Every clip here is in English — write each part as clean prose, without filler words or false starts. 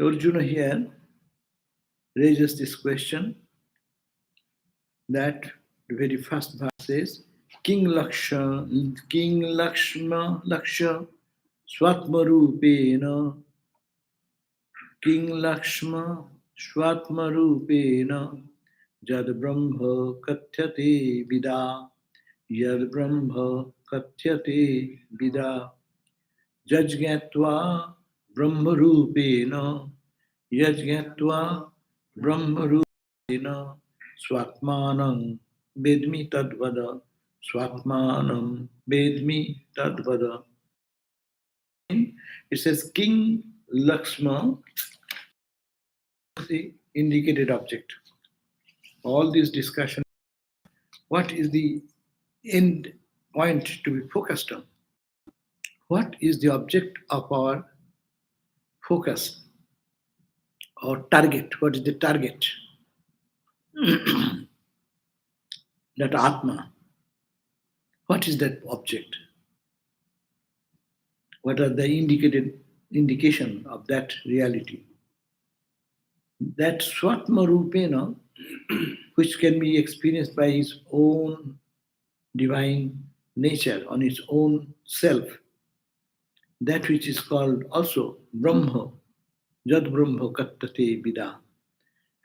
Arjuna here raises this question that the very first verse says, King Lakshma Laksha Swatmarupena King Lakshma Swatmarupena Jad Brahma Katyate Vida Yad Brahma Katyate Vida Jajgatva Brahmarupena Yajgatva Brahmarupena Swatmanam Vedmi Tadvada Swatmanam Vedmi Tadvada. It says King Lakshma is the indicated object. All this discussion, what is the end point to be focused on? What is the object of our focus or target? What is the target? That Atma. What is that object? What are the indication of that reality? That Swatma Rupena, which can be experienced by his own divine nature, on its own self, that which is called also Brahma, Jad Brahma Kattate Vida,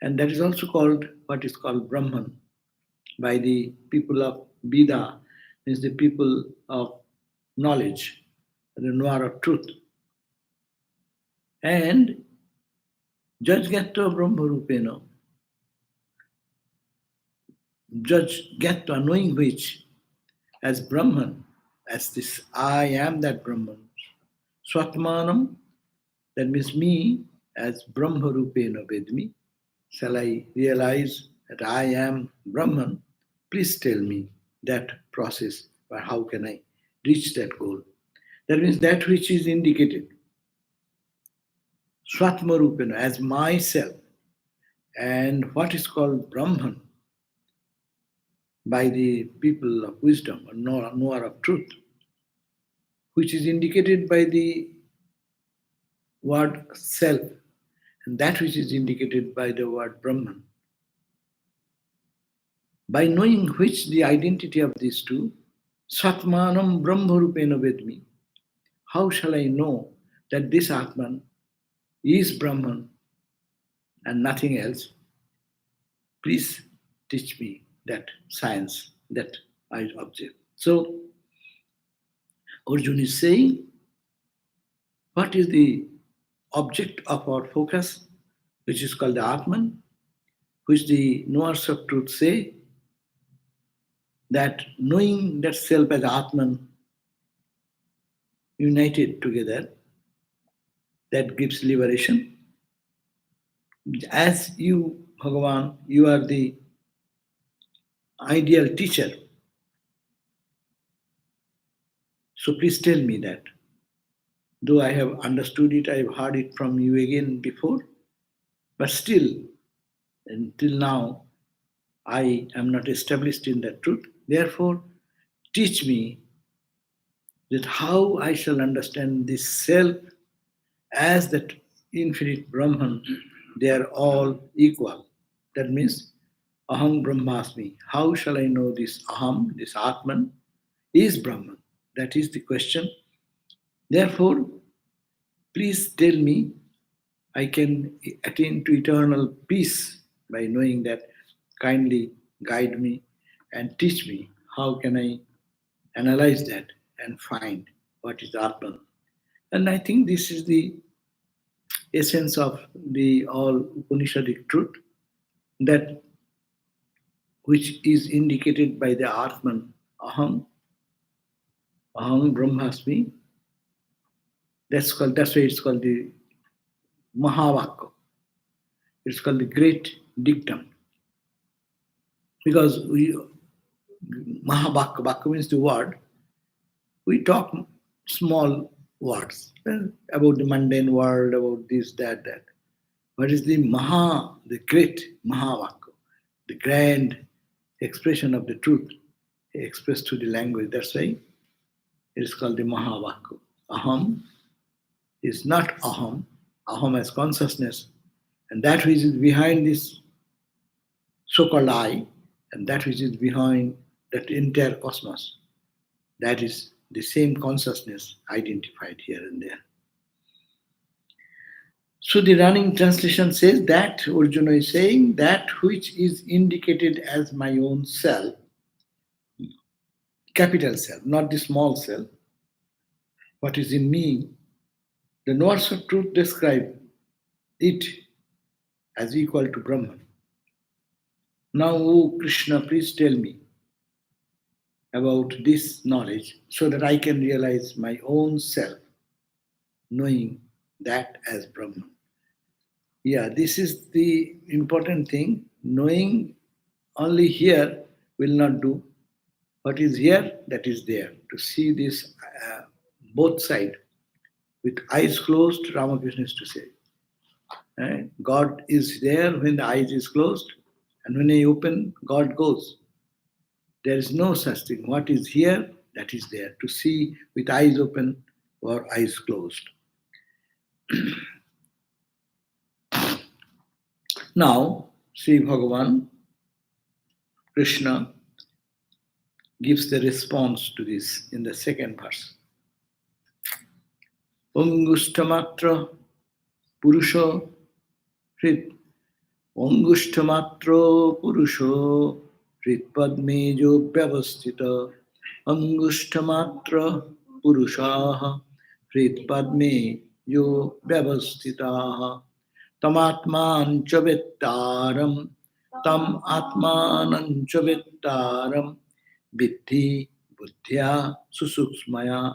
and that is also called what is called Brahman by the people of Vida, means the people of knowledge, the knower of truth. And Jajgatva Brahma Rupena, Judge Gatva, knowing which, as Brahman, as this I am that Brahman. Swatmanam, that means me, as Brahma Rupena Vedmi. Shall I realize that I am Brahman? Please tell me that process, or how can I reach that goal? That means that which is indicated, Swatma Rupena, as myself, and what is called Brahman by the people of wisdom or knower of truth, which is indicated by the word self, and that which is indicated by the word Brahman. By knowing which the identity of these two, Satmanam Brahmarupena Vedmi, how shall I know that this Atman is Brahman and nothing else? Please teach me that science that I observe. So, Arjuna is saying, what is the object of our focus, which is called the Atman, which the knowers of truth say that knowing that self as Atman united together, that gives liberation. As you, Bhagavan, you are the ideal teacher. So please tell me that. Though I have understood it, I have heard it from you again before, but still, until now, I am not established in that truth. Therefore, teach me that how I shall understand this self as that infinite Brahman. They are all equal. That means Aham Brahmasmi. How shall I know this Aham, this Atman, is Brahman? That is the question. Therefore, please tell me I can attain to eternal peace by knowing that. Kindly guide me and teach me how can I analyze that and find what is Atman. And I think this is the essence of the all Upanishadic truth, that which is indicated by the Atman, Aham, Aham Brahmasmi. That's why it's called the Mahavakya. It's called the great dictum. Because Mahavakya means the word, we talk small words about the mundane world, about this, that. What is the the great Mahavakya, the grand expression of the truth expressed through the language? That's why it is called the Mahavakya. Aham is not Aham, aham as consciousness, and that which is behind this so-called I, and that which is behind that entire cosmos, that is the same consciousness identified here and there. So the running translation says that Arjuna is saying that which is indicated as my own self, capital self, not the small self, what is in me, the knowers of truth describe it as equal to Brahman. Now, O Krishna, please tell me about this knowledge so that I can realize my own self, knowing that as Brahman. Yeah, this is the important thing. Knowing only here will not do. What is here, that is there. To see this both side with eyes closed, Ramakrishna is to say. God is there when the eyes is closed, and when they open, God goes. There is no such thing. What is here, that is there. To see with eyes open or eyes closed. Now, Sri Bhagavan, Krishna, gives the response to this in the second verse. Ongustamatra Purusho Hrit Angushtamatro Purusho Hritpadmejo Vyavastita Angushtamatra Purushaha Hritpadmejo Vyavastitaha Tamatman Chavettaram Tam Atmanan Chavettaram Vidhi Buddhya Susuksmaya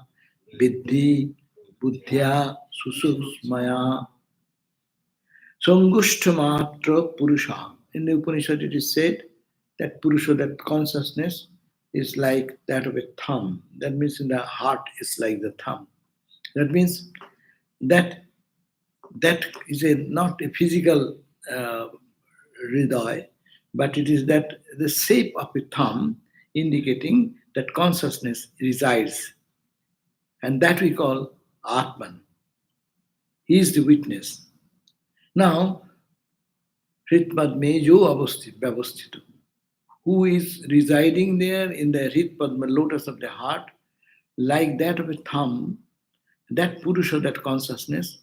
Vidhi Buddhya Susuksmaya Sangushtamatra Purusha. In the Upanishad it is said that Purusha, that consciousness, is like that of a thumb. That means in the heart is like the thumb. That means that that is not a physical hriday, but it is that the shape of a thumb indicating that consciousness resides. And that we call Atman. He is the witness. Now, Hritpadmejo Vyavastita, who is residing there in the Hritpadma lotus of the heart, like that of a thumb, that Purusha, that consciousness,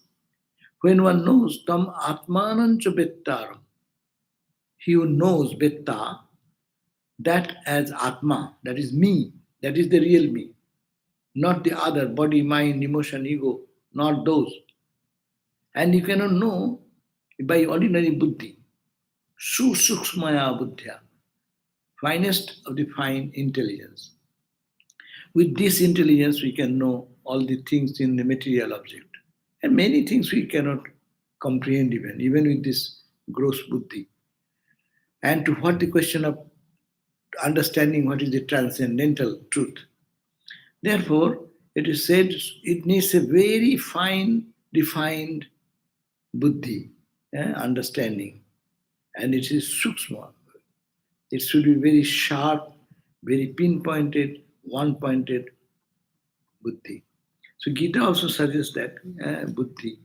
when one knows Tam Atmanancha Bettaram, he who knows Betta, that as Atma, that is me, that is the real me, not the other body, mind, emotion, ego, not those. And you cannot know by ordinary buddhi, Susuksmaya Buddhya, finest of the fine intelligence. With this intelligence, we can know all the things in the material object. And many things we cannot comprehend even with this gross buddhi. And to what the question of understanding what is the transcendental truth. Therefore, it is said it needs a very fine, defined buddhi, understanding. And it is suksma. It should be very sharp, very pinpointed, one-pointed buddhi. So Gita also suggests that buddhi.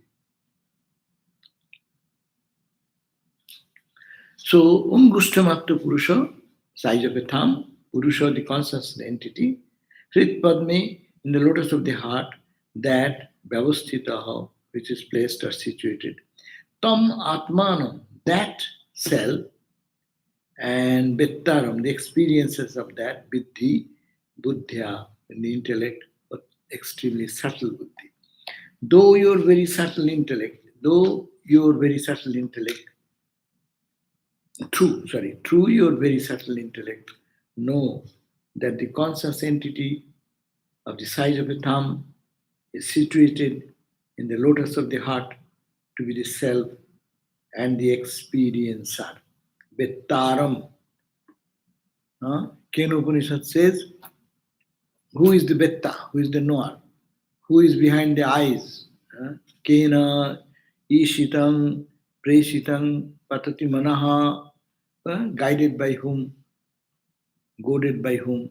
So Umgushtamakta Purusha, size of a thumb, Purusha, the conscious entity, Hrit Padme, in the lotus of the heart, that Vyavasthitaha, which is placed or situated, Tam Atmanam, that self, and Vittaram, the experiences of that, Vidhi, Buddhya, in the intellect, but extremely subtle Buddhi. Though your very subtle intellect, through your very subtle intellect, know that the conscious entity of the size of a thumb is situated in the lotus of the heart to be the self and the experiencer. Vettaram. Kena Upanishad says, who is the Vetta? Who is the knower? Who is behind the eyes? Kena Ishitam Preshitam Patati Manaha, guided by whom, goaded by whom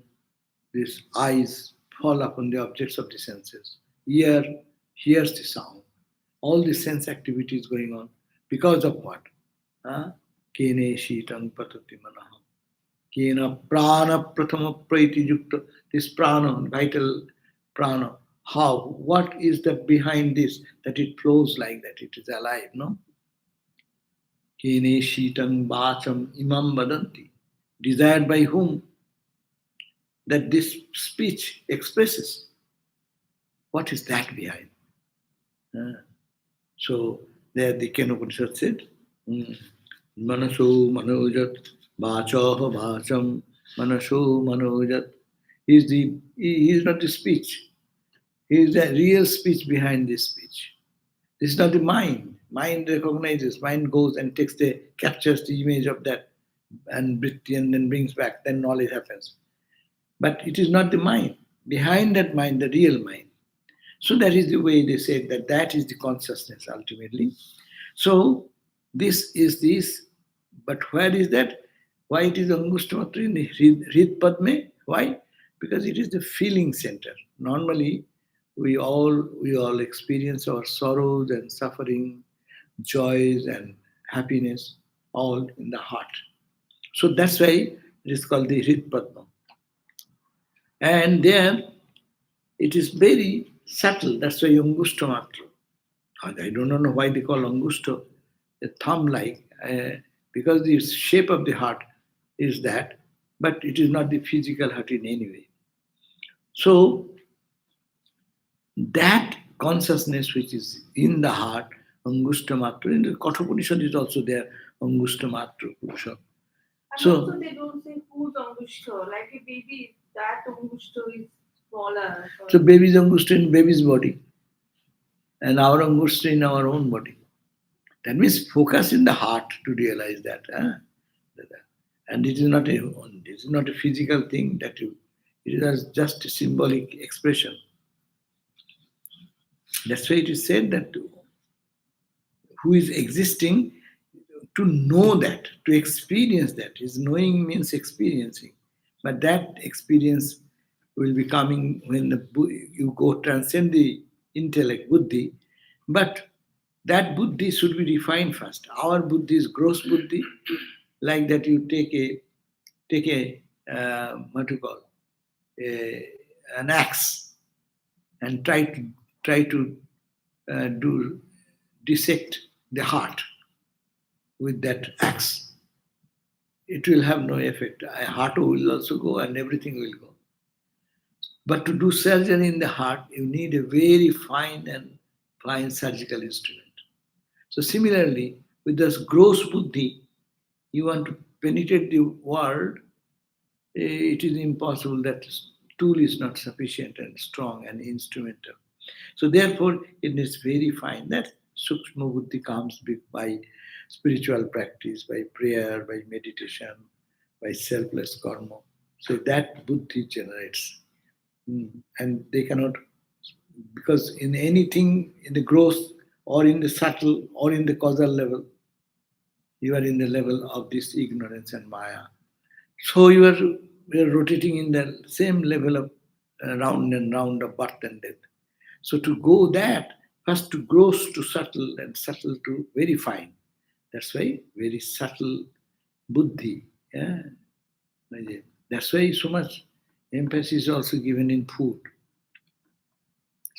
these eyes fall upon the objects of the senses. Ear hears the sound. All the sense activities going on. Because of what? Huh? Kene shitang patati manaham. Kena prana prathama praiti yukta. This prana, vital prana. How? What is the behind this? That it flows like that. It is alive, no? Kene shitang vacham imam vadanti. Desired by whom? That this speech expresses. What is that behind? Uh, so there the Kenopanishad said, Manaso manojat vachaha vacham manaso manojat. He is not the speech. He is the real speech behind this speech. This is not the mind. Mind recognizes, mind goes and captures the image of that and then brings back, then knowledge happens. But it is not the mind. Behind that mind, the real mind. So that is the way they say that that is the consciousness ultimately. So this is this, but where is that? Why it is Angustamatra in the Hrid Padme? Why? Because it is the feeling center. Normally, we all experience our sorrows and suffering, joys and happiness all in the heart. So that's why it is called the Hrid Padma. And there it is very subtle. That's why Angustamatra. I don't know why they call Angusto a thumb like, because the shape of the heart is that, but it is not the physical heart in any way. So that consciousness which is in the heart, Angustamatra, in the Kathopanishad is also there, Angustamatra Purusha. And So, also they don't say who's Angushto. Like a baby, that Angushto is smaller. so baby's Angusta in baby's body, and our Angusta in our own body. That means focus in the heart to realize that. And it is not a physical thing that you, it is just a symbolic expression. That's why it is said that who is existing, to know that, to experience that. Is knowing means experiencing. But that experience will be coming when you go transcend the intellect, buddhi. But that buddhi should be refined first. Our buddhi is gross buddhi, like that you take a what to call a, an axe and try to do dissect the heart with that axe. It will have no effect. Heart will also go and everything will go. But to do surgery in the heart, you need a very fine surgical instrument. So similarly, with this gross buddhi, you want to penetrate the world, it is impossible. That tool is not sufficient and strong and instrumental. So therefore, it is very fine that Sukshma Buddhi comes by spiritual practice, by prayer, by meditation, by selfless karma. So that Buddhi generates. And they cannot, because in anything, in the gross or in the subtle or in the causal level, you are in the level of this ignorance and Maya. So we are rotating in the same level of round and round of birth and death. So to go that, first to gross to subtle and subtle to very fine. That's why very subtle buddhi. Yeah. That's why so much emphasis is also given in food.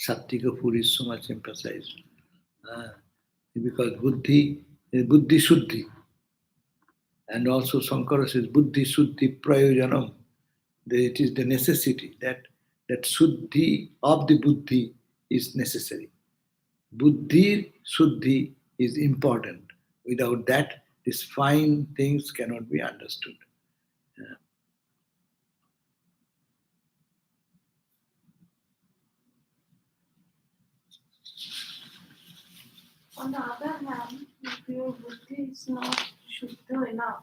Sattika food is so much emphasized. Ah, because buddhi shuddhi. And also Sankara says buddhi shuddhi prayojanam. It is the necessity that shuddhi of the buddhi is necessary. Buddhi shuddhi is important. Without that, these fine things cannot be understood. On the other hand, if your buddhi is not Shuddha enough,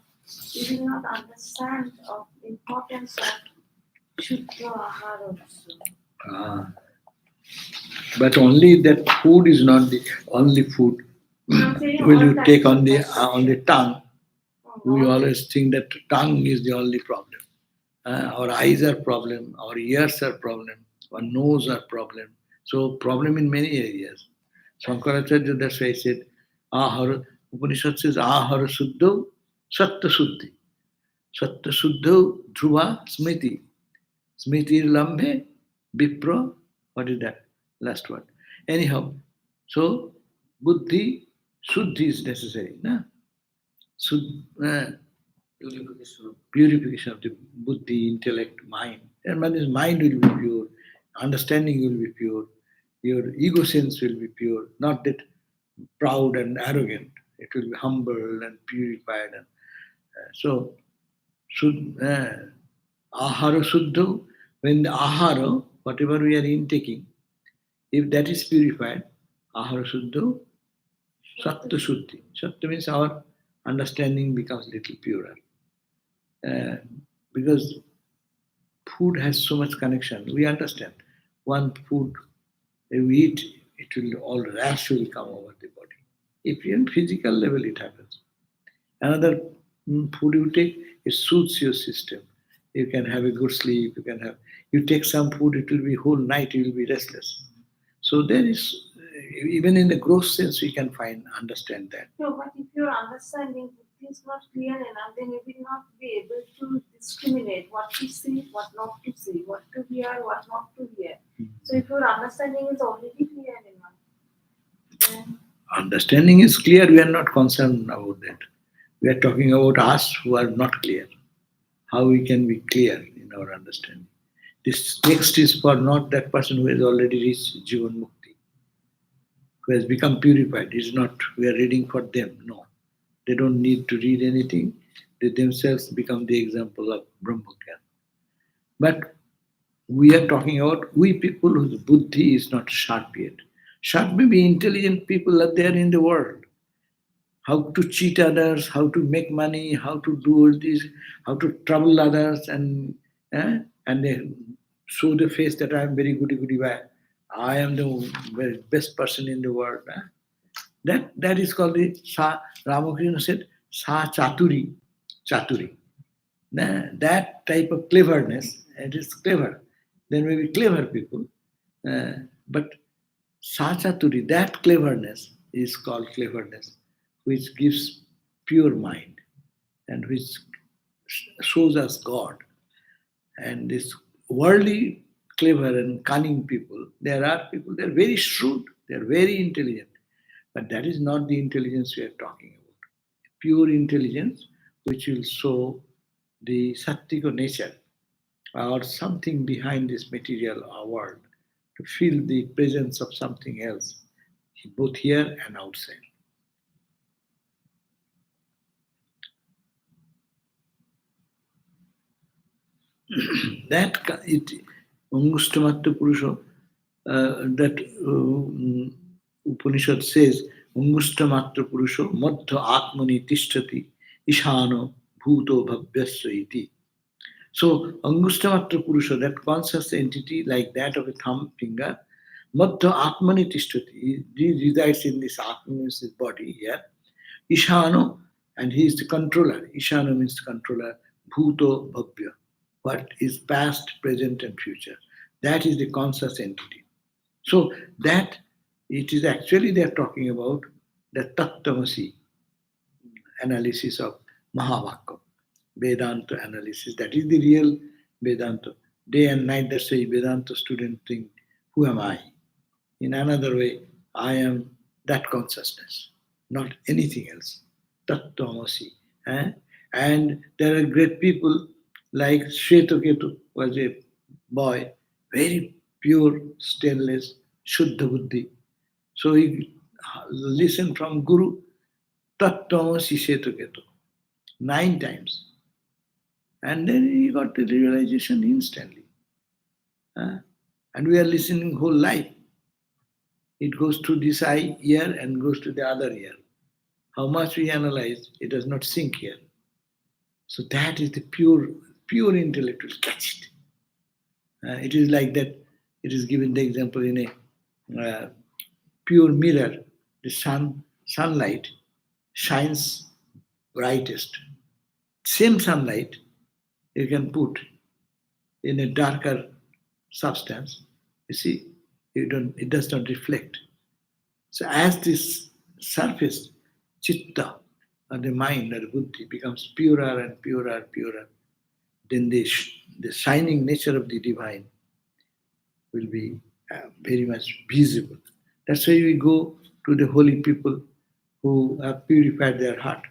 you will not understand of the importance of Shuddha Ahara also. Ah, but only that food is not the only food. Will you take on the tongue? We always think that tongue is the only problem. Our eyes are problem, our ears are problem, our nose are problem. So problem in many areas. Shankaracharya, that's why he said, Ahara, Upanishad says, Ahara Suddho, Satta Suddhi. Satta Suddho, Dhruva, Smriti. Smriti Lambhe, Vipra, what is that? Last word. Anyhow, so Buddhi, Suddhi is necessary. Na? Purification of the buddhi, intellect, mind. And when his mind will be pure, understanding will be pure, your ego sense will be pure, not that proud and arrogant. It will be humble and purified. And so, ahara suddha, when the ahara, whatever we are intaking, if that is purified, ahara suddha, sattva shuddhi. Sattva means our understanding becomes little purer. Uh, because food has so much connection. We understand. One food we eat, it will all rash will come over the body. If in physical level it happens. Another food you take, it suits your system. You can have a good sleep. You take some food, it will be whole night. You will be restless. So there is even in the gross sense we can understand that. No, but if your understanding is not clear enough, then you will not be able to discriminate what to see, what not to see, what to hear, what not to hear. So if your understanding is already clear enough, then Understanding is clear. We are not concerned about that. We are talking about us who are not clear. How we can be clear in our understanding. This text is for not that person who has already reached Jivan Mukti, who has become purified. It's not, we are reading for them. No. They don't need to read anything. They themselves become the example of Brahmagyan. But we are talking about we people whose buddhi is not sharp yet. Sharp may be intelligent people are there in the world. How to cheat others, how to make money, how to do all this, how to trouble others, and they show the face that I am very goody bye. I am the very best person in the world. That is called the Ramakrishna said sa chaturi. That type of cleverness, it is clever. There may be clever people, but sa chaturi, that cleverness is called cleverness, which gives pure mind and which shows us God. And this worldly, clever and cunning people, there are people, they're very shrewd, they're very intelligent, but that is not the intelligence we are talking about. Pure intelligence, which will show the sattvika nature or something behind this material world, to feel the presence of something else, both here and outside. That it Ungustamattu Purusha, that Upanishad says, Ungustamattu Purusha Madhya Atmani Tishtati Ishano Bhuto Bhavyasya iti. So Angustamattra Purusha, that conscious entity like that of a thumb finger, Madhya Atmani Tishtati, he resides in this Atma, means his body here. Ishano, and he is the controller. Ishano means controller. Bhuto Bhavya, what is past, present, and future. That is the conscious entity. So that it is actually they are talking about the Tattvamasi analysis of Mahavakya, Vedanta analysis. That is the real Vedanta. Day and night, that's why Vedanta student think, who am I? In another way, I am that consciousness, not anything else. Tattvamasi. Eh? And there are great people like Shvetaketu was a boy, very pure, stainless, Shuddha Buddhi. So he listened from Guru, Tattvamasi Shvetaketu, 9 times. And then he got the realization instantly. And we are listening whole life. It goes through this eye, ear, and goes to the other ear. How much we analyze, it does not sink here. So that is the pure intellect will catch it. It is like that. It is given the example in a pure mirror. The sunlight shines brightest. Same sunlight you can put in a darker substance. You see, it does not reflect. So as this surface, chitta, or the mind or buddhi becomes purer and purer and purer, then the shining nature of the divine will be very much visible. That's why we go to the holy people who have purified their heart.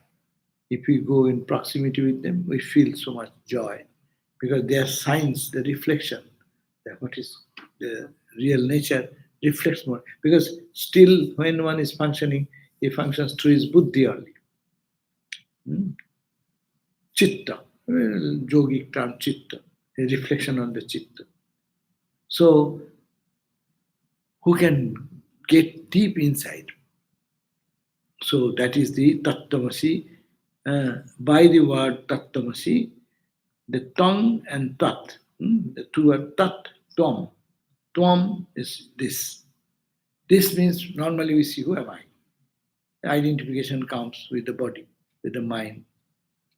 If we go in proximity with them, we feel so much joy because their signs, the reflection, that what is the real nature reflects more. Because still, when one is functioning, he functions through his buddhi only. Hmm? Chitta, yogic term chitta, a reflection on the chitta. So, who can get deep inside? So, that is the Tattvamasi. By the word Tattvamasi, the tongue and tat, the two are tat, tom. Tom is this. This means normally we see who am I? The identification comes with the body, with the mind,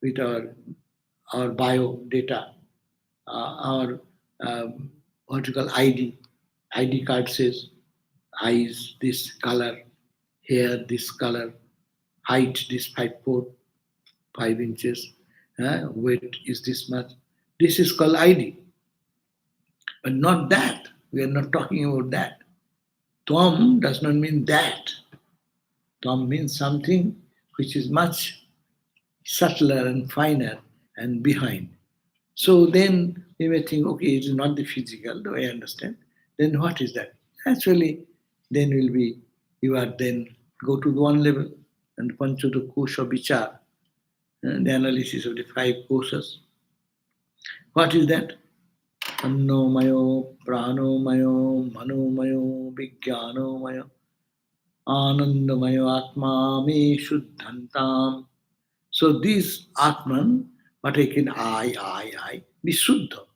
with our bio data, our what you call ID. ID card says eyes this color, hair this color, height this 5'4", 5 inches, weight is this much. This is called ID, but not that. We are not talking about that. Tom does not mean that. Tom means something which is much subtler and finer and behind. So then we may think, okay, it is not the physical, do I understand? Then what is that? Actually, then will be, you are then go to one level and Panchata Kosha Vichar, the analysis of the five kosas. What is that? Annomayo, Pranomayo, Manomayo, Vijnanomayo, Anandamayo Atma Me Shuddhantam. So this Atman, what I can I, be Shuddha.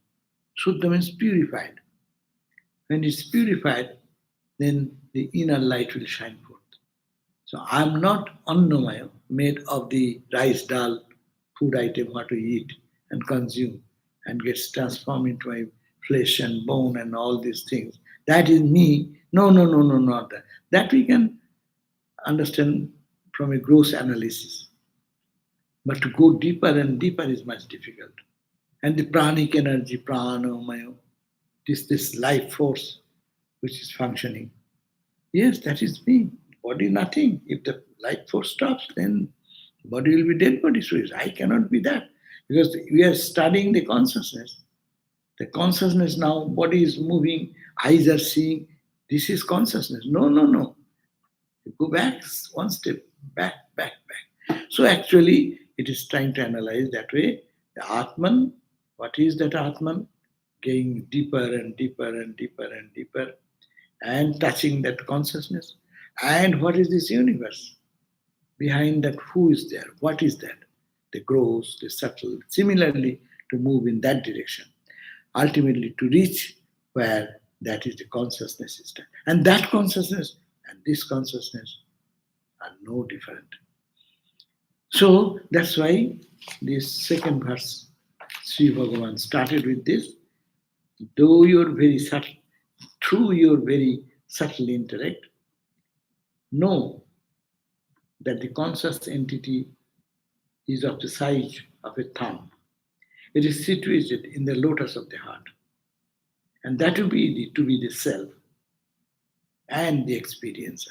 Shuddha means purified. When it's purified, then the inner light will shine forth. So I am not annamaya, made of the rice, dal, food item what we eat and consume and gets transformed into my flesh and bone and all these things. That is me. No, no, no, no, not that. That we can understand from a gross analysis. But to go deeper and deeper is much difficult. And the pranic energy, pranamaya, this life force which is functioning. Yes, that is me. Body nothing. If the life force stops, then body will be dead body. So I cannot be that. Because we are studying the consciousness. The consciousness now, body is moving, eyes are seeing. This is consciousness. No, no, no. You go back one step, back, back, back. So actually, it is trying to analyze that way. The Atman, what is that Atman? Going deeper and deeper and deeper and deeper and touching that consciousness. And what is this universe? Behind that, who is there? What is that? The gross, the subtle. Similarly, to move in that direction. Ultimately, to reach where that is the consciousness system. And that consciousness and this consciousness are no different. So that's why this second verse, Sri Bhagavan started with this. Though you're very subtle, through your very subtle intellect, know that the conscious entity is of the size of a thumb. It is situated in the lotus of the heart. And that will be to be the self and the experiencer.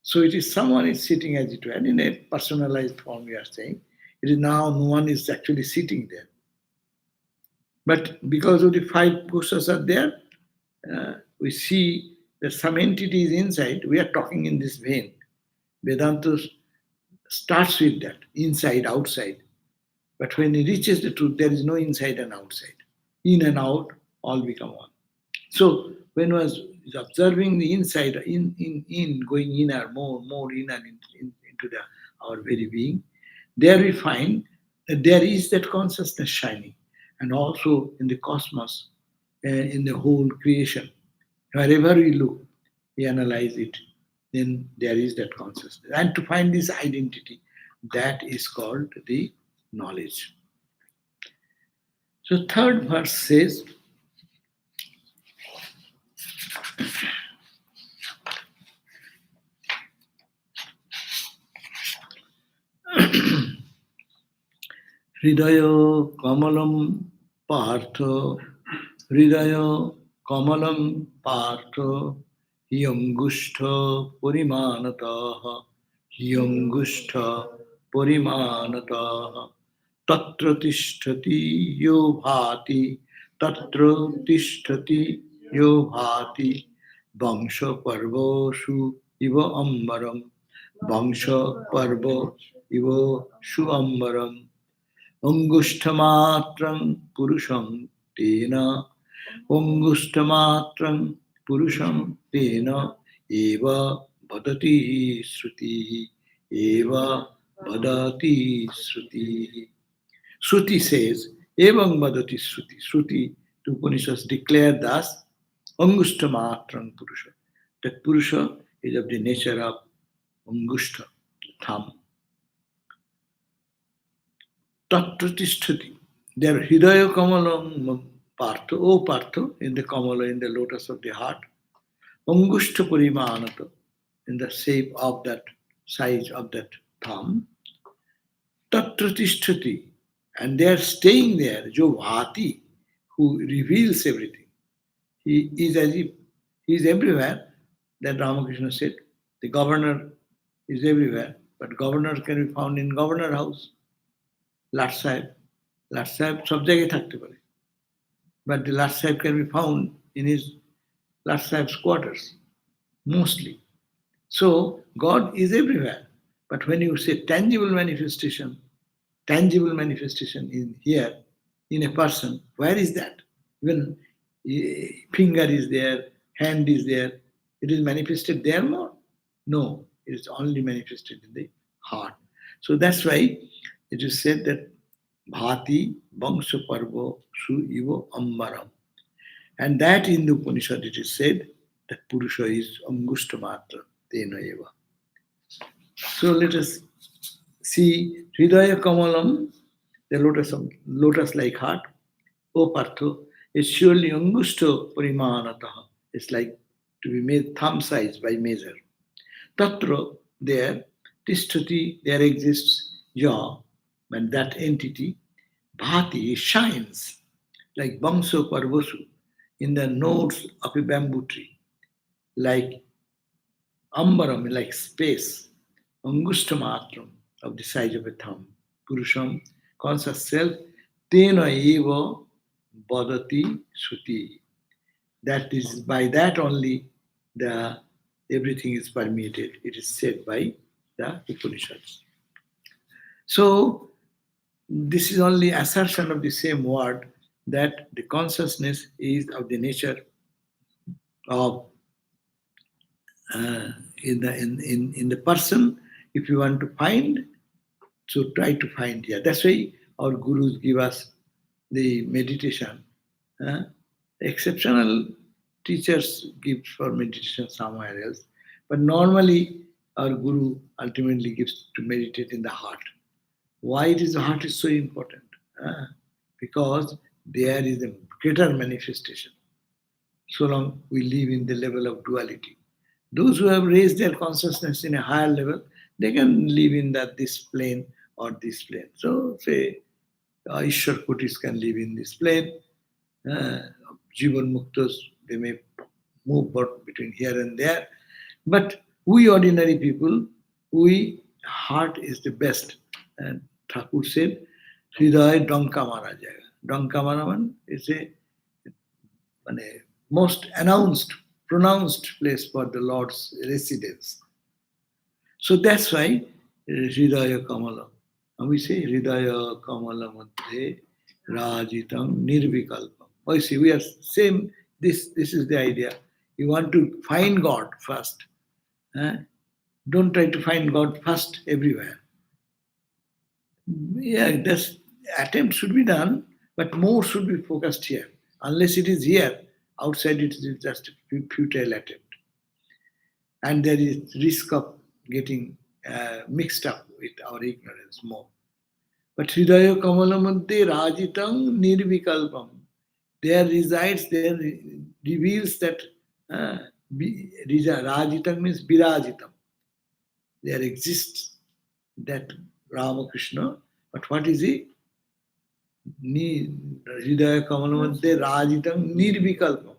So it is someone is sitting as it were, in a personalized form we are saying. It is now no one is actually sitting there. But because of the five kosas are there, we see that some entity is inside. We are talking in this vein. Vedanta starts with that, inside, outside. But when it reaches the truth, there is no inside and outside. In and out, all become one. So when one is observing the inside, going inner, more inner into our very being, there we find that there is that consciousness shining. And also in the cosmos, in the whole creation, wherever we look, we analyze it, then there is that consciousness. And to find this identity, that is called the knowledge. So third verse says, হৃদয় কমলম পার্থ হৃদয় কমলম পার্থ হিয়ঙ্গুষ্ঠ পরিমাণতঃ হিয়ঙ্গুষ্ঠ পরিমাণতঃ তত্র তিষ্ঠতি ইয়ো ভাতি তত্র তিষ্ঠতি ইয়ো ভাতি বংশ পর্বসু ইব অম্বরম বংশ পর্ব ইব সু অম্বরম অঙ্গুষ্ঠমাত্রং পুরুষং তেন অঙ্গুষ্ঠমাত্রং পুরুষং তেন এব বদতি শ্রুতি এব বদতি শ্রুতি Shruti says, Evam Vadati Shruti. Shruti, the Upanishads declare thus, Angushtamatram Purusha. That Purusha is of the nature of Angushta, thumb. Tattratishthati. Their Hidaya Kamalam Partha, O Partha, in the Kamala, in the lotus of the heart. Angushta Parimanata, in the shape of that size of that thumb. Tattratishthati. And they are staying there, Jo Bhati, who reveals everything. He is as if he is everywhere. That Ramakrishna said, the governor is everywhere, but governor can be found in governor house. Lat Sahib. Lat Sahib sab jagah thakte pare. But the Lat Sahib can be found in his Lat Sahib's quarters, mostly. So God is everywhere. But when you say tangible manifestation in here, in a person, where is that? Even finger is there, hand is there. It is manifested there more? No, it is only manifested in the heart. So that's why it is said that Bhati Vangsha Parvo Su Ivo Ambaram. And that in the Upanishad it is said that Purusha is Angustamatra Tena Eva. So let us see Hridaya Kamalam, the lotus-like heart, O Partho, is surely Angusto Parimanataha. It's like to be made thumb size by measure. Tatra, there, Tishtati, there exists Ya, and that entity, Bhati, shines like Bangso Parvasu in the nodes of a bamboo tree, like Ambaram, like space, Angustamatram, of the size of a thumb, Purusham, conscious self, Tena eva Bodati Suti. That is by that only the everything is permeated. It is said by the Upanishads. So this is only assertion of the same word that the consciousness is of the nature of in the person. If you want to find, so try to find here. That's why our gurus give us the meditation. Exceptional teachers give for meditation somewhere else, but normally our guru ultimately gives to meditate in the heart. Why it is the heart is so important? Because there is a greater manifestation. So long we live in the level of duality. Those who have raised their consciousness in a higher level, they can live in that this plane or this plane. So say Ishwar Kutis can live in this plane. Jivan Muktas, they may move between here and there. But we ordinary people, we heart is the best. And Thakur said, Hridaya Danka Mara Jaya. Danka Mara is a most pronounced place for the Lord's residence. So that's why Hridaya Kamala. And we say Hridaya Kamala Madhye Rajitam Nirvikalpam. Oh, you see, we are same. This is the idea. You want to find God first. Don't try to find God first everywhere. Yeah, this attempt should be done, but more should be focused here. Unless it is here, outside it is just a futile attempt. And there is risk of getting mixed up with our ignorance more. But Hridaya Kamala Madhye Rajitam Nirvikalpam. There resides, there reveals that Rajitam means Birajitam. There exists that Ramakrishna. But what is he? Hridaya Kamalamante Rajitam Nirvikalpam.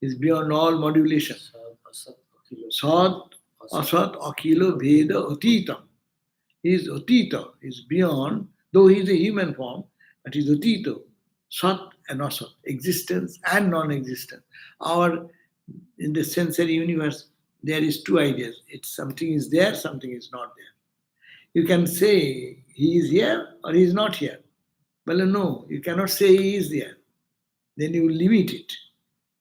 Is beyond all modulation. Sad, Asat, Akilo, Veda, Atitam. He is Atita, he is beyond, though he is a human form, but he is Atita, Sat and Asat, existence and non-existence. Our, in the sensory universe, there is two ideas. It's something is there, something is not there. You can say he is here or he is not here. Well, no, you cannot say he is there. Then you limit it.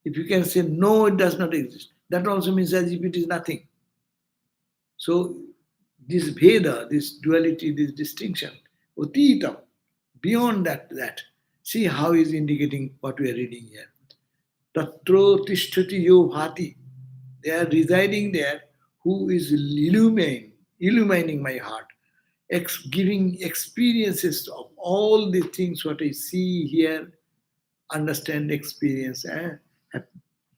If you can say no, it does not exist, that also means as if it is nothing. So this Veda, this duality, this distinction, Utitam, beyond that, see how he is indicating what we are reading here. Tatro tishtati yo bhati. They are residing there who is illumining my heart, giving experiences of all the things what I see, hear, understand, experience.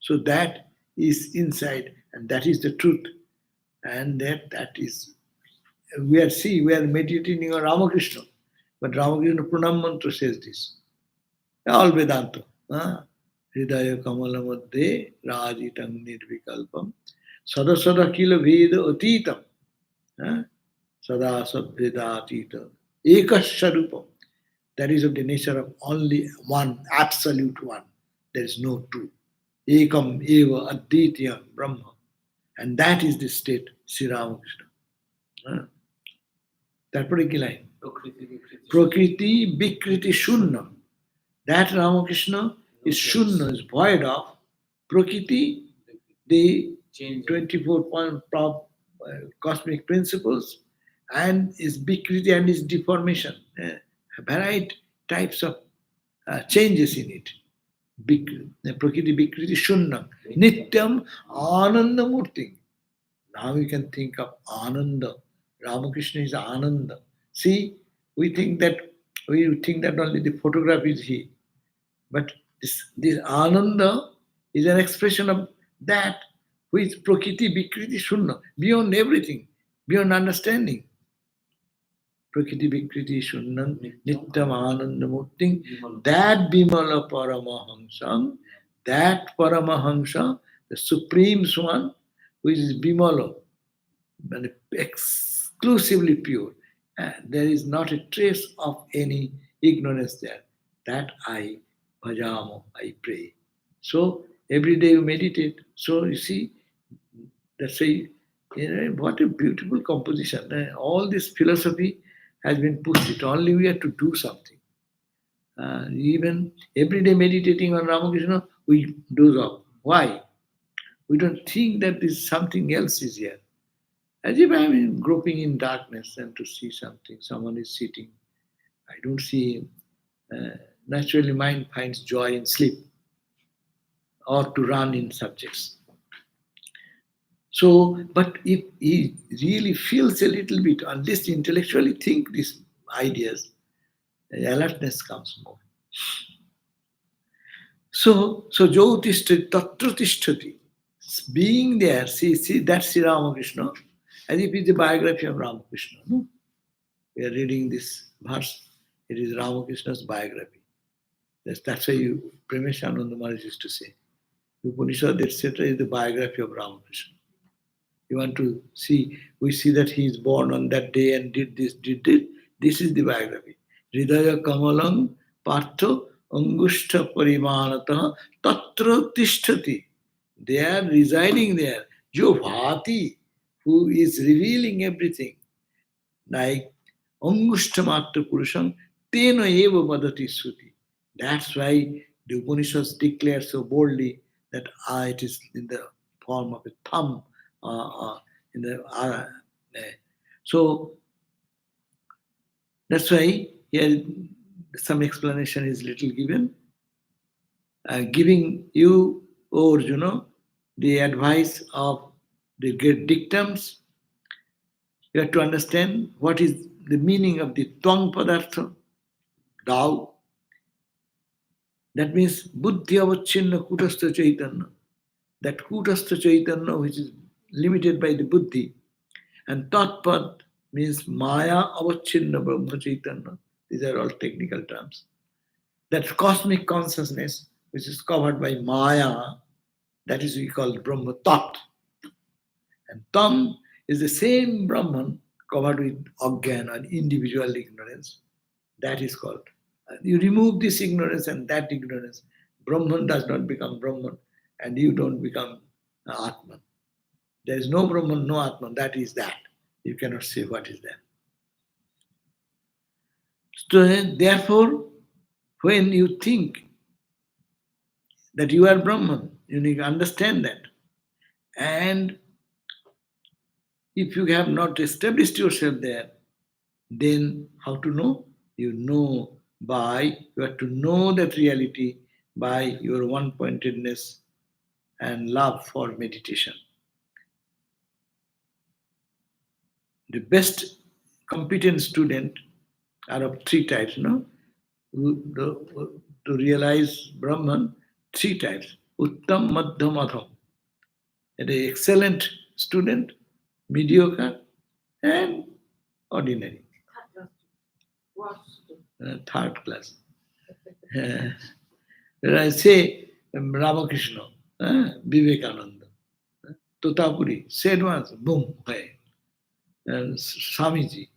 So that is inside, and that is the truth. And that is, we are meditating on Ramakrishna. But Ramakrishna Pranam Mantra says this. All Vedanta. Hridaya Kamala Madhye Rajitam Nirvikalpam Sada Sada Kila Veda Atitam Sada Sadveda Atita Ekasharupam. That is of the nature of only one, absolute one. There is no two. Ekam Eva Aditya Brahma. And that is the state, Sri Ramakrishna. তারপরে কি line? প্রকৃতি বিকৃতি শূন্য. That Ramakrishna is shunna, is void of prakriti, the 24 cosmic principles, and is bikriti and is deformation. Variety types of changes in it. Prakriti bikriti shunna. Nityam ananda murti. Now you can think of Ananda. Ramakrishna is Ananda. See, we think that only the photograph is he. But this Ananda is an expression of that which is Prakriti, Vikriti, Shunna, beyond everything, beyond understanding. Prakriti, Vikriti, Shunna, Nityam Ananda Murti, that Bimala Paramahamsam, that Paramahamsa, the Supreme One, which is Bimala, exclusively pure. And there is not a trace of any ignorance there. That I bhajamo, I pray. So every day you meditate. So you see, that's why, what a beautiful composition. All this philosophy has been pushed it. Only we have to do something. Even every day meditating on Ramakrishna, we doze off. Why? We don't think that this something else is here. As if I am groping in darkness and to see something, someone is sitting. I don't see him. Naturally, mind finds joy in sleep or to run in subjects. So, but if he really feels a little bit, or at least intellectually think these ideas, alertness comes more. So Jyotishtati, Tatra Tishtati, being there, see that's Sri Ramakrishna, as if it's the biography of Ramakrishna. No? We are reading this verse. It is Ramakrishna's biography. That's why Premeshananda Maharaj used to say, Upanishad, etc. is the biography of Ramakrishna. You want to see, we see that he is born on that day and did this. This is the biography. Hridaya Kamalam Partho Angushta Parimanata Tatra Tishtati. They are residing there. Jo Bhati, who is revealing everything. Like Angushtamatra Purusham, Tena Eva Vadati Suti. That's why the Upanishads declare so boldly that it is in the form of a thumb. So that's why here some explanation is little given, giving you, O Arjuna, the advice of the great dictums. You have to understand what is the meaning of the Twang Padartha, Tao. That means Buddhi Avachinna Kutastha Chaitanya. That Kutastha Chaitanya which is limited by the Buddhi, and Tatpad, means Maya Avachinna Brahma Chaitanya. These are all technical terms. That cosmic consciousness, which is covered by Maya, that is we call Brahma Tat. And Tam is the same Brahman covered with Agyan or individual ignorance. That is called. You remove this ignorance and that ignorance, Brahman does not become Brahman and you don't become Atman. There is no Brahman, no Atman. That is that. You cannot say what is that. So therefore, when you think that you are Brahman, you need to understand that. And if you have not established yourself there, then how to know? You know by, you have to know that reality by your one pointedness and love for meditation. The best competent student are of three types, no? To realize Brahman, three types. Uttam, Madhyam, Adham. An excellent student, mediocre, and ordinary. Third class. When I say Ramakrishna, Vivekananda, Totapuri, said once, boom, hey. And Swamiji,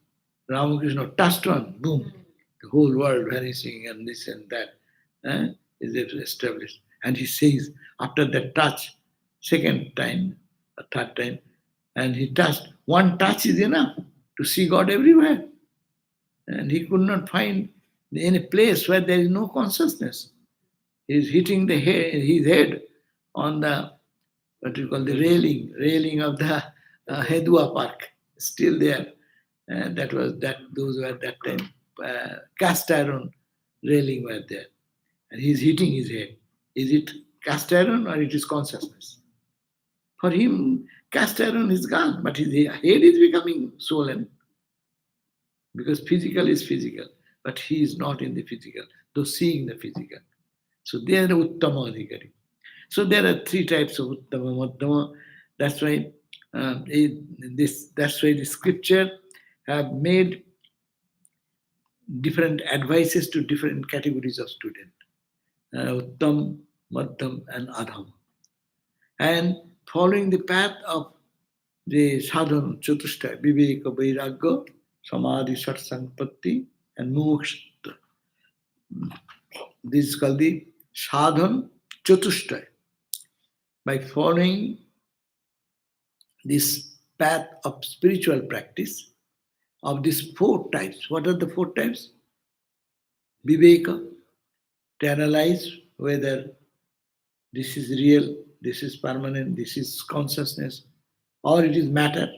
Ramakrishna touched one, boom, the whole world vanishing and this and that is established. And he says, after that touch, second time, a third time, and he touched, one touch is enough to see God everywhere. And he could not find any place where there is no consciousness. He is hitting his head on the what you call the railing of the Hedua Park, still there. And that was that. Those were that time cast iron railing were there, and he's hitting his head. Is it cast iron or it is consciousness? For him, cast iron is gone, but his head is becoming swollen because physical is physical, but he is not in the physical, though seeing the physical. So they are the Uttama Adhikari. So there are three types of Uttama Madhyama. That's why that's why the scripture have made different advices to different categories of student. Uttam, Madhyam, and Adham. And following the path of the sadhana chatushtaya, viveka, vairagya, samadhi, sat sampatti, and moksha. This is called the sadhana chatushtaya. By following this path of spiritual practice of these four types. What are the four types? Viveka, to analyze whether this is real, this is permanent, this is consciousness, or it is matter.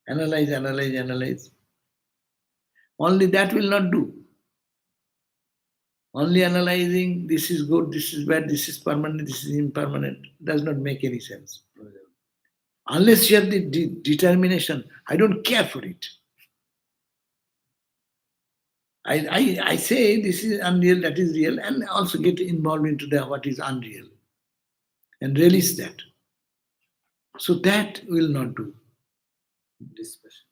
Analyze, analyze, analyze. Only that will not do. Only analyzing this is good, this is bad, this is permanent, this is impermanent does not make any sense. Unless you have the determination, I don't care for it. I say this is unreal, that is real, and also get involved into the what is unreal and release that. So that will not do. Dispassion.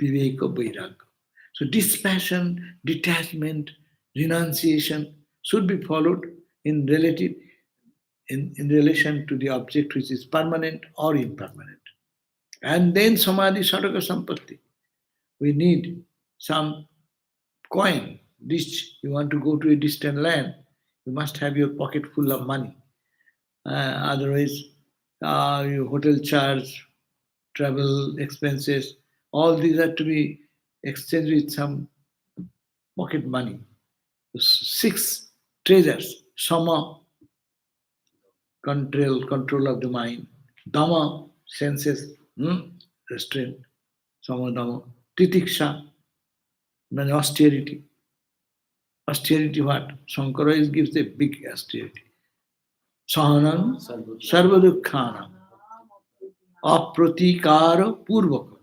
Viveka Vairagya. So dispassion, detachment, renunciation should be followed in relation to the object which is permanent or impermanent. And then Samadhi Sadhaka Sampatti. We need some coin, rich. You want to go to a distant land, you must have your pocket full of money. Otherwise, your hotel charge, travel expenses, all these are to be exchanged with some pocket money. Six treasures: Sama, control of the mind; Dhamma, senses, restraint; Sama Dhamma; Titiksha, means austerity. Austerity what? Shankara gives a big austerity. Sahanam sarvadukhanam apratikara purvakam.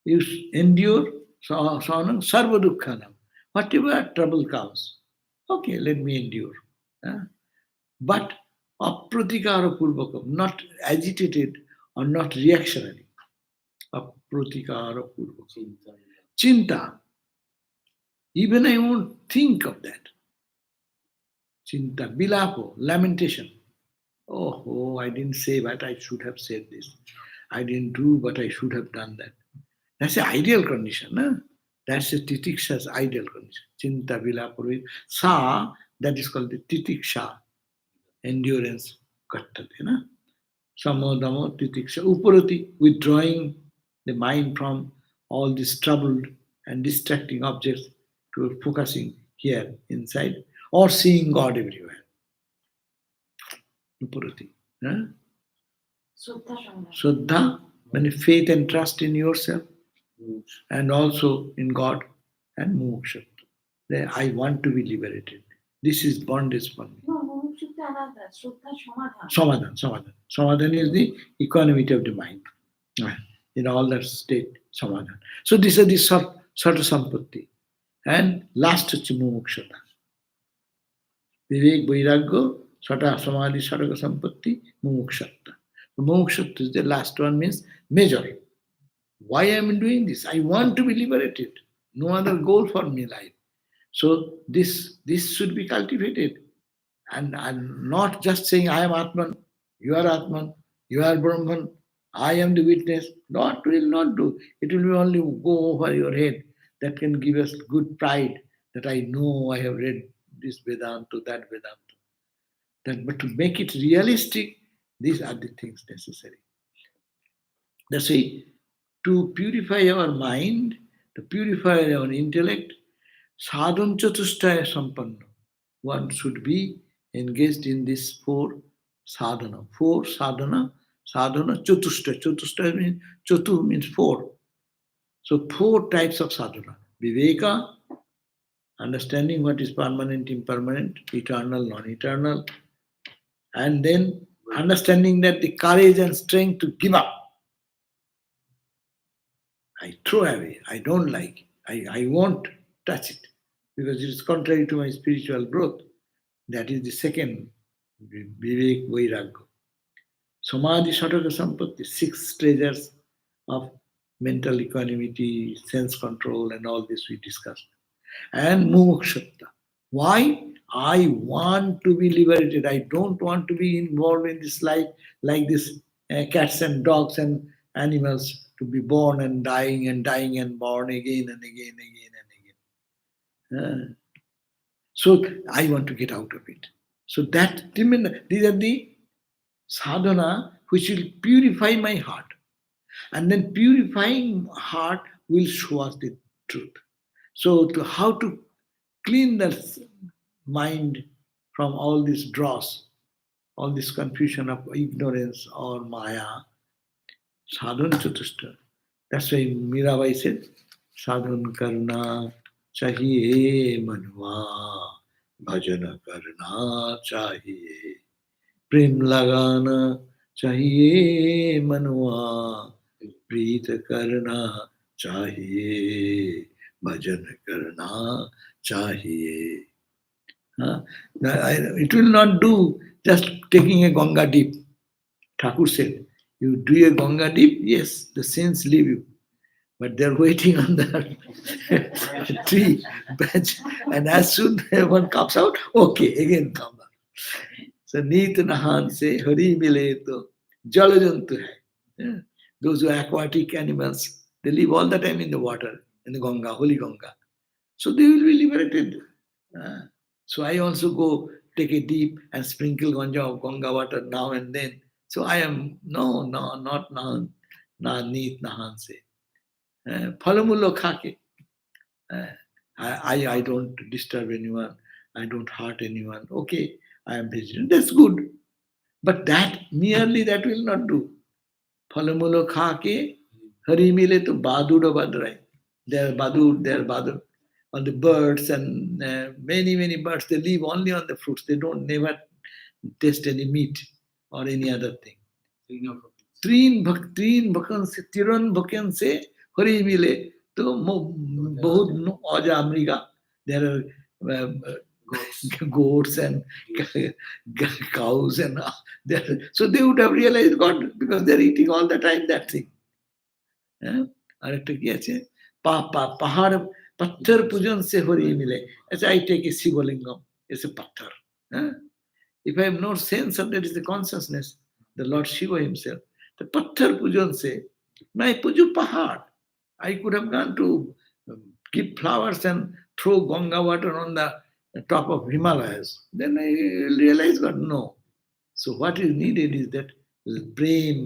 You endure sahanam sarvadukhanam. Whatever trouble comes, okay, let me endure. But apratikara purvakam, not agitated or not reactionary. Pratikara purva. Chinta. Even I won't think of that. Chinta. Bilapo. Lamentation. Oh, I didn't say what I should have said this. I didn't do what I should have done that. That's the ideal condition. No? That's the titiksha's ideal condition. Chinta vilapurvi. Sa, that is called the titiksha. Endurance. Kattate. No? Samodamo titiksha. Upurati, withdrawing the mind from all these troubled and distracting objects to focusing here inside or seeing God everywhere. Upurati. Huh? Shraddha, meaning faith and trust in yourself and also in God, and moksha. I want to be liberated. This is bondage for me. No, mumukshutta another. Shraddha samadhan. Samadhan. Samadhan is the equanimity of the mind. In all that state, samadhan. So these are the sata sampatti. And last is mumukshata. Vivek, vairagya, sata samadhi, sarga sampatti, mumukshata. Mumukshata is the last one, means major. Why I am doing this? I want to be liberated. No other goal for me life. So this should be cultivated. And I'm not just saying I am Atman, you are Atman, you are Brahman, I am the witness. Not will not do. It will be only go over your head. That can give us good pride that I know I have read this Vedanta, that Vedanta. But to make it realistic, these are the things necessary. That's why to purify our mind, to purify our intellect, sadhan chatushtaya sampanna. One should be engaged in this four sadhana. Four sadhana, chatushtaya. Chatushtaya means, chatu means four. So four types of sadhana. Viveka, understanding what is permanent, impermanent, eternal, non-eternal. And then understanding that the courage and strength to give up. I throw away. I don't like it. I won't touch it because it is contrary to my spiritual growth. That is the second Vivek Vairagya. Samadhi Sataka Sampatti, 6 treasures of mental equanimity, sense control, and all this we discussed. And Mumukshata. Why? I want to be liberated. I don't want to be involved in this life like this cats and dogs and animals to be born and dying and born again and again and again. So I want to get out of it. So these are the sadhana which will purify my heart. And then purifying heart will show us the truth. So how to clean the mind from all this dross, all this confusion of ignorance or maya, sadhan chatushta. That's why Mirabai said, sadhan karna chahiye manwa, bhajan karna chahiye, prem lagana chahiye manwa, प्रीत करना चाहिए भजन करना चाहिए. It will not do just taking a Ganga dip. Thakur said, you do a Ganga dip, yes, the saints leave you. But they're waiting on the tree bench. And as soon as one comes out, okay, again come back. So, Neet Nahan se Hari mile to Jalajantu hai. Yeah. Those who are aquatic animals, they live all the time in the water, in the Ganga, holy Ganga. So they will be liberated. So I also go take a dip and sprinkle Ganga water now and then. So I am, not Nahan, Neet Nahan se. Phalamullo khake. I don't disturb anyone. I don't hurt anyone. Okay, I am vegetarian. That's good. But merely that will not do. Phalamullo khake, hari mile to badura badrai. They are badur. All the birds and many birds, they live only on the fruits. They don't never taste any meat or any other thing. Trin bhakan se, tiran bhakan se, hari mile. तो बहुत अजा अमृगा. There are goats and cows and so they would have realized God because they're eating all the time that thing. আরেকটা কি আছে, পাহাড় পাথর পূজন সে হরি মিলে। আচ্ছা, I take a Sivalingam, it's a pathar. Huh? If I have no sense of that is the consciousness, the Lord Shiva himself, the pathar pujan se, my puju pahad. I could have gone to give flowers and throw Ganga water on the top of Himalayas. Then I realized that no. So what is needed is that prem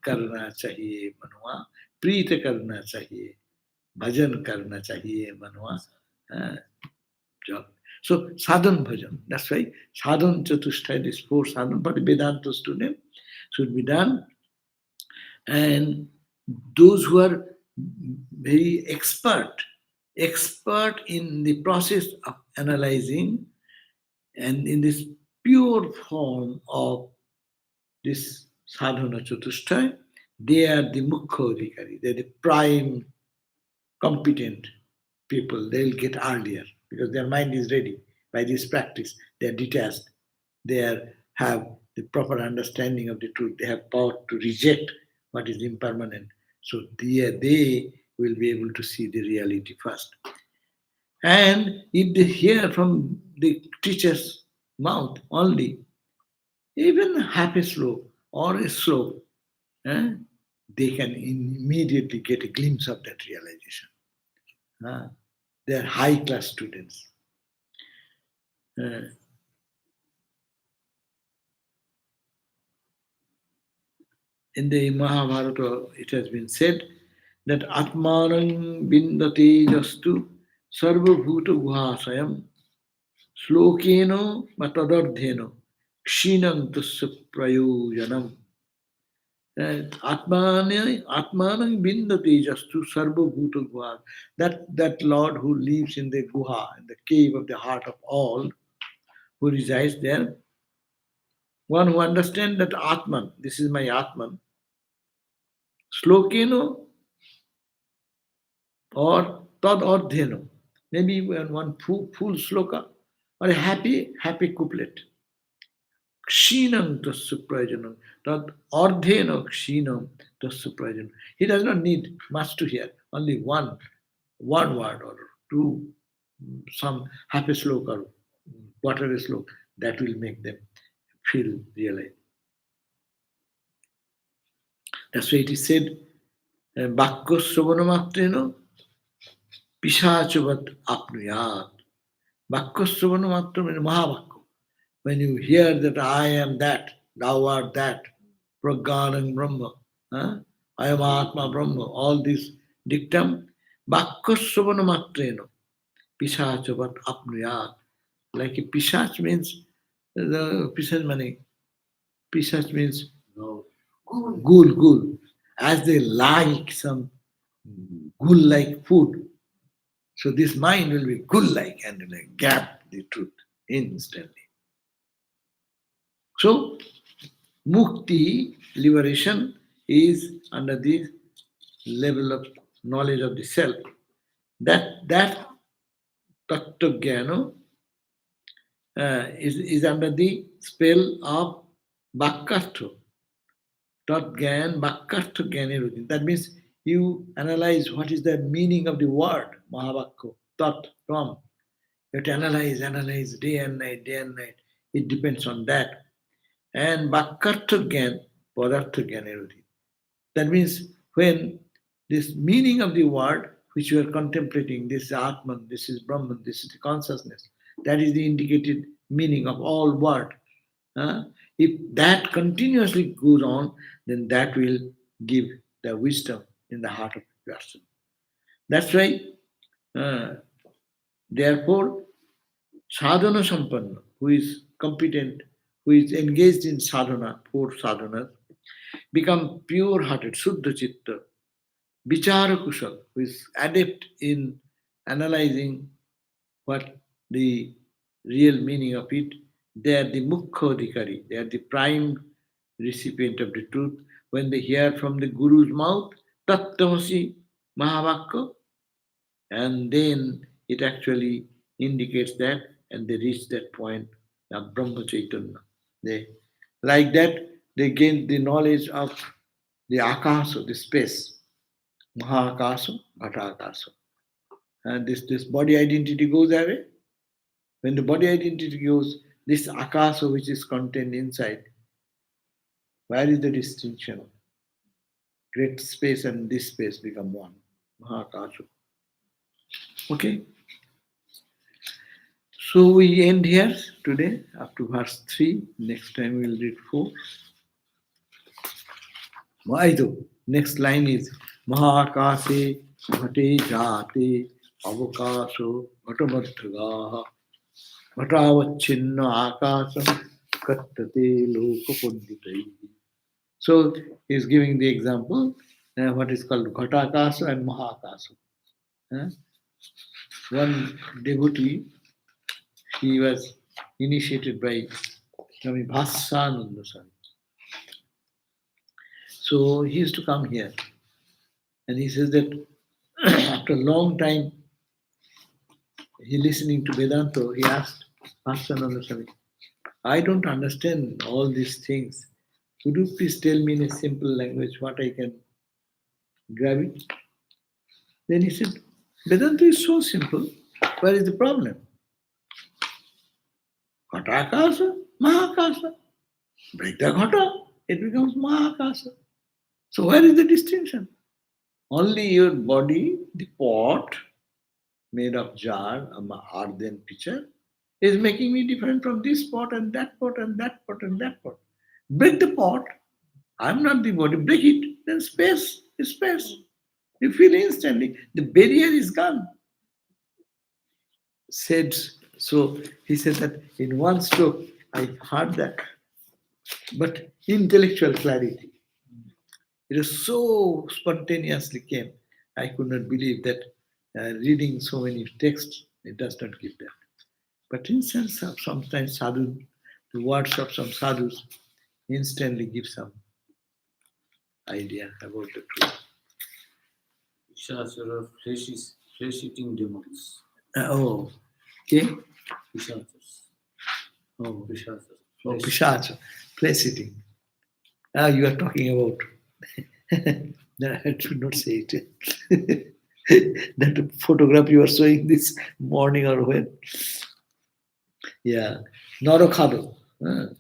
karna chahiye manua, preet karna chahiye, bhajan karna chahiye manua. uh, job. So sadhan bhajan. That's why sadhan chatushthay, this four sadhan for the Vedanta student should be done. And those who are very expert in the process of analyzing and in this pure form of this sadhana chatushthay, they are the mukha adhikari, they are the prime competent people. They'll get earlier because their mind is ready by this practice. They are detached. They have the proper understanding of the truth. They have power to reject what is impermanent. So they will be able to see the reality first. And if they hear from the teacher's mouth only, even half a slope or a slope, eh, they can immediately get a glimpse of that realization. They are high class students. Uh, in the Mahabharata, it has been said that Atmanang Bindate Jastu Sarvabhuta Guhasayam Slokeno Matadardheno Kshinam Tasya Prayojanam. Atmanang Bindate Jastu Sarvabhuta Guha. That Lord who lives in the Guha, in the cave of the heart of all, who resides there, one who understands that Atman, this is my Atman, Slokeno or Tad Ardheno, maybe one full sloka or a happy couplet. Kshinam tasya prayojanam, Tad Ardheno kshinam tasya prayojanam. He does not need much to hear, only one word or two, some happy sloka or whatever sloka, that will make them feel realize. That's why it is said, Bakko Sravana Pishachavat apnuyat. Vakkasravana matra means Mahavakka. When you hear that I am that, thou art that, Pragyanam Brahma, I am Atma Brahma, all this dictum, Vakkasravana matrena, Pishachavat apnuyat. Like a Pishach means, the Pishach means ghoul. As they like some ghoul like food, so this mind will be ghoul-like and will gap the truth instantly. So mukti, liberation, is under the level of knowledge of the self. That tattva is under the spell of Bhakkartha. Tat Gyan, Bhakkartha Gyani. That means you analyze what is the meaning of the word Mahavakya, Tat, from. You have to analyze day and night. It depends on that. And Bhakkartha Gyan, Padartha Gyan. That means when this meaning of the word which you are contemplating, this is Atman, this is Brahman, this is the consciousness, that is the indicated meaning of all word. If that continuously goes on, then that will give the wisdom in the heart of the person. That's why, therefore, sadhana sampanna, who is competent, who is engaged in sadhana, four sadhanas, become pure-hearted, Suddha Chitta, Vichara Kushal, who is adept in analyzing what the real meaning of it. They are the Mukha Adhikari, they are the prime recipient of the truth. When they hear from the Guru's mouth, Tattamasi Mahavakya, and then it actually indicates that, and they reach that point of Brahma Chaitanya. They, like that, they gain the knowledge of the akasa, the space. Mahakasa, Ghatakasa. And this body identity goes away. When the body identity goes, this akasa which is contained inside, where is the distinction? Great space and this space become one. Mahakasa. Okay. So we end here today up to verse 3. Next time we'll read 4. Why though? Next line is Mahakase Bhate Jate Avakaso Bhatamadhagaha Bhatavachinna Akasam Kattate Lokapunditai. So he's giving the example what is called Ghatakasa and Mahakasa. Uh, One devotee, he was initiated by Swami Bhassananda Swami. So he used to come here and he says that after a long time he listening to Vedanta, he asked Bhassananda Swami, I don't understand all these things. Could you please tell me in a simple language what I can grab it? Then he said, Vedanta is so simple. Where is the problem? Ghatakasa, Mahakasa. Break the Ghata, it becomes Mahakasa. So where is the distinction? Only your body, the pot made of jar, earthen pitcher, is making me different from this pot and that pot and that pot and that pot. Break the pot. I'm not the body. Break it. Then space is space. You feel instantly. The barrier is gone. Said so. He said that in one stroke, I heard that. But intellectual clarity. It was so spontaneously came. I could not believe that reading so many texts, it does not give that. But in sense of sometimes sadhu, the words of some sadhus instantly give some idea about the truth. Pishachas are flesh-eating demons. Oh, okay. Pishachas. Oh, Pishachas. oh, Pishacha, place eating. Ah, you are talking about. No, I should not say it. That photograph you are showing this morning or when. Yeah, Norokado, the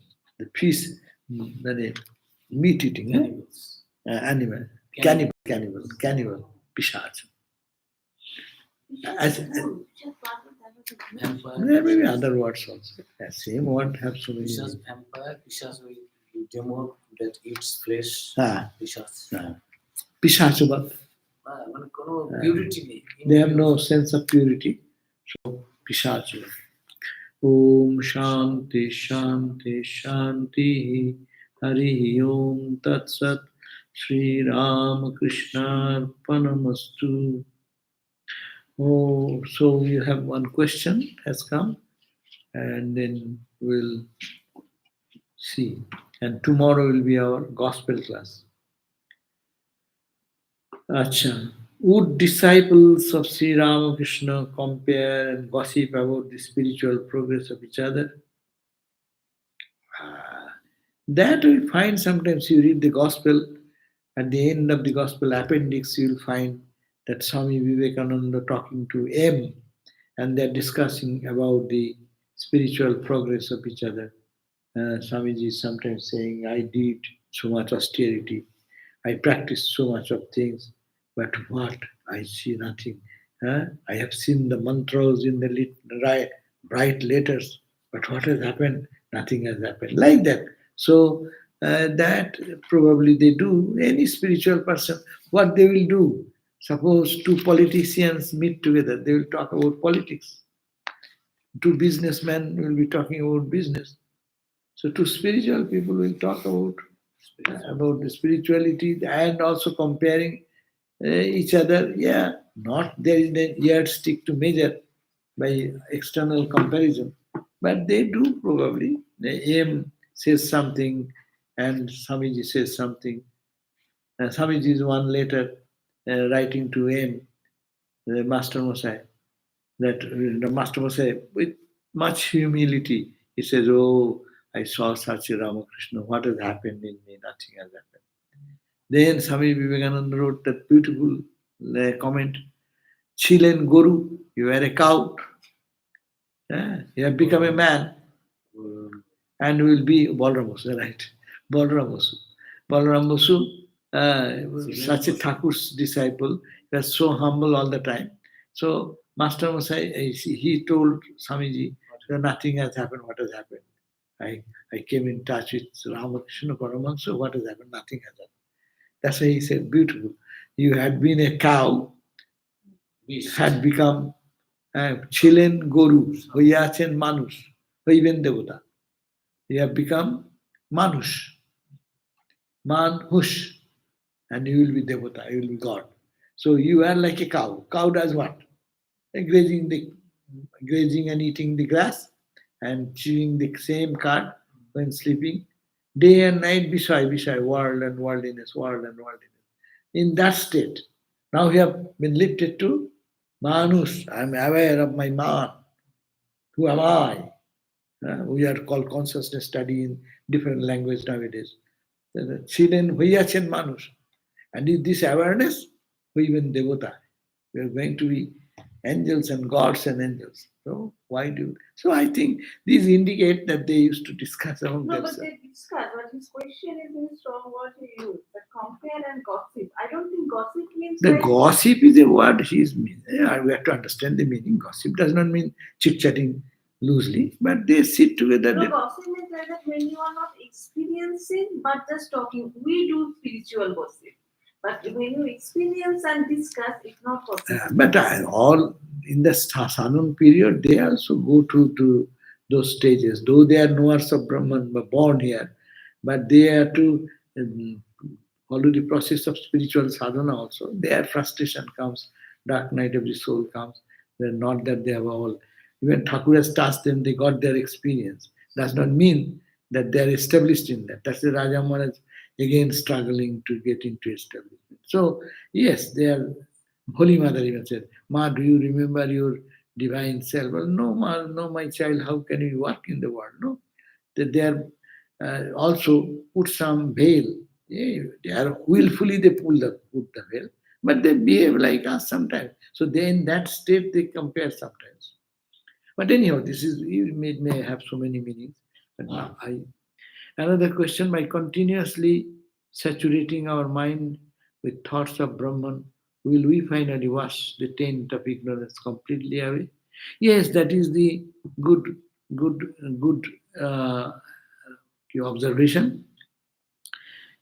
fish, meat eating animal, cannibal, Pishach. As, Vampire. there may be other words also. Same word have so many. Pishas, vampire. Pishas, demon that eats flesh. Ah, Pishas. Pishachuba. মানে কোনো purity নেই। They have no sense of purity. So, Pishachuba. Om Shanti Shanti Shanti Hari Om Tat Sat Sri Ramakrishna Arpanamastu. Oh, so you have one question has come, and then we'll see. And tomorrow will be our gospel class. Acha. Would disciples of Sri Ramakrishna compare and gossip about the spiritual progress of each other? That we find sometimes you read the gospel, at the end of the gospel appendix, you will find that Swami Vivekananda talking to M, and they're discussing about the spiritual progress of each other. Swamiji is sometimes saying, I did so much austerity, I practiced so much of things, but what? I see nothing. I have seen the mantras in the bright letters, but what has happened? Nothing has happened. Like that. So that probably they do. Any spiritual person, what they will do? Suppose two politicians meet together, they will talk about politics. Two businessmen will be talking about business. So two spiritual people will talk about the spirituality and also comparing each other. Yeah, not there is a yardstick to measure by external comparison, but they do probably. The M says something, and Swamiji says something. Swamiji is one letter writing to M, the Master Mosai, that the Master Mosai, with much humility, he says, "Oh, I saw Sachi Ramakrishna. What has happened in me? Nothing has happened." Then Swami Vivekananda wrote that beautiful comment. Chilen Guru, you were a cow. You have become a man and will be Balram Basu, right? Balram Basu. Balram Basu, such a Thakur's disciple, he was so humble all the time. So, Master Masai, he told Swamiji, nothing has happened, what has happened? I, I came in touch with Ramakrishna Paramahansa, what has happened? Nothing has happened. That's why he said, beautiful. You had been a cow, had become ছিলেন গরু হইয়াছেন মানুষ হইবেন দেবতা. You have become manush, manhush, and you will be devata, you will be God. So you are like a cow. Cow does what? Grazing grazing and eating the grass and chewing the same cud when sleeping. Day and night, Bishai, world and worldliness, world and worldliness. In that state, now you have been lifted to Manus. I am aware of my man. Who am I? We are called consciousness study in different language nowadays. ছিলেন হইয়াছেন মানুষ. And in this awareness, we even devata. We are going to be angels and gods and angels. So why do? So I think these indicate that they used to discuss among No, but themselves. they discuss. But his question is in a strong word he used. The compare and gossip. I don't think gossip means The like, gossip is a word. We have to understand the meaning. Gossip does not mean chit chatting loosely, but they sit together. no, gossip means like that when you are not experiencing but just talking. We do spiritual gossip. But when you experience and discuss, it's not possible. But all in the Sanam period, they also go to those stages. Though they are knowers of Brahman, born here, but they are to follow the process of spiritual sadhana also. Their frustration comes, dark night of the soul comes. They're not that they have all. Even Thakur has tasked them, they got their experience. Does not mean that they are established in that. That's the Raja Maharaj again struggling to get into establishment. So, yes, they are. Holy Mother even said, Ma, do you remember your divine self? Well, no, Ma, no, my child, how can you work in the world? No. That they are also put some veil. Yeah, they are willfully they put the veil, but they behave like us sometimes. So they in that state they compare sometimes. But anyhow, this is it may have so many meanings. But now another question: by continuously saturating our mind with thoughts of Brahman, will we finally wash the taint of ignorance completely away? Yes, that is the good, good observation.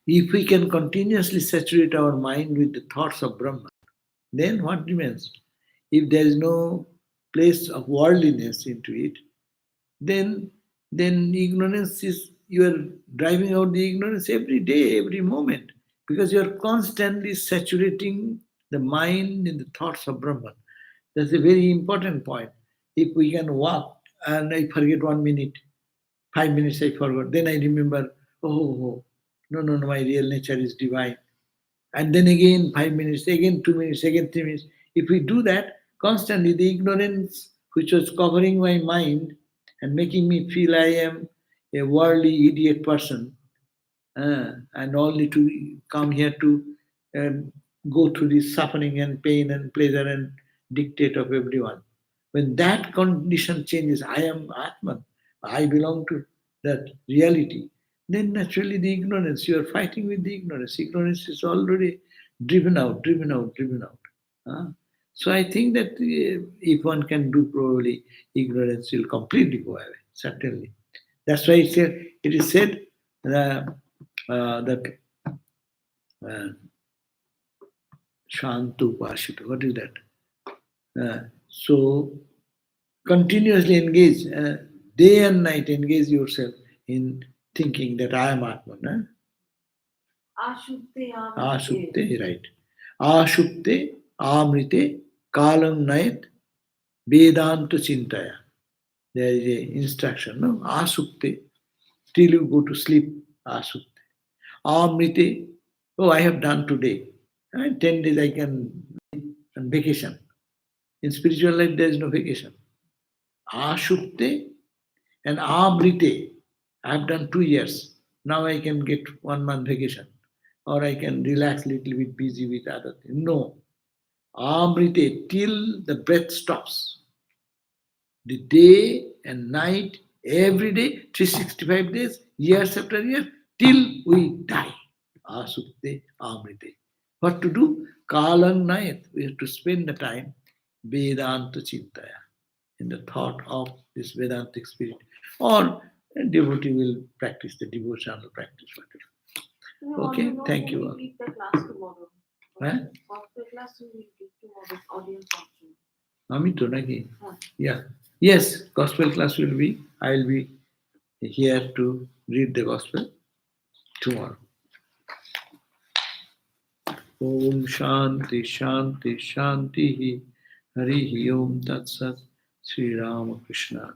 If we can continuously saturate our mind with the thoughts of Brahman, then what remains? If there is no place of worldliness into it, then ignorance is you are driving out the ignorance every day, every moment, because you are constantly saturating the mind in the thoughts of Brahman. That's a very important point. If we can walk and I forget 1 minute, 5 minutes I forgot, then I remember, oh, no, my real nature is divine. And then again 5 minutes, again 2 minutes, again 3 minutes. If we do that constantly, the ignorance which was covering my mind and making me feel I am a worldly idiot person, and only to come here to go through this suffering and pain and pleasure and dictate of everyone. When that condition changes, I am Atman, I belong to that reality, then naturally the ignorance, you are fighting with the ignorance. Ignorance is already driven out, driven out, driven out. So I think that if one can do properly, ignorance will completely go away, certainly. That's why it is said that uh, Shantu Pashita, what is that? So continuously engage, day and night, engage yourself in thinking that I am Atman. Ashutte Ashupte, right. Ashupte, Amrite, Kalam Nayat, Vedanta Chintaya. There is a instruction, no? Asupte, till you go to sleep, Asupte. Amrite, oh, I have done today. 10 days I can on vacation. In spiritual life, there is no vacation. Ashupte and Amrite, I have done 2 years. Now I can get 1 month vacation. Or I can relax a little bit busy with other things. No. Amrite, till the breath stops. The day and night, every day, 365 days, years after years, till we die. Asukte Amrite. What to do? Kalang Nayat. We have to spend the time Vedanta Chintaya, in the thought of this Vedantic spirit. Or a devotee will practice the devotional practice. Whatever. You Okay, want to know thank who you will all. lead the class tomorrow? Huh? Gospel class who will lead tomorrow's audience option. Amito Nagi. Huh. Yeah. Yes, gospel class will be. I will be here to read the gospel tomorrow. Om Shanti Shanti Shanti Hari Om Tat Sat Sri Ramakrishna.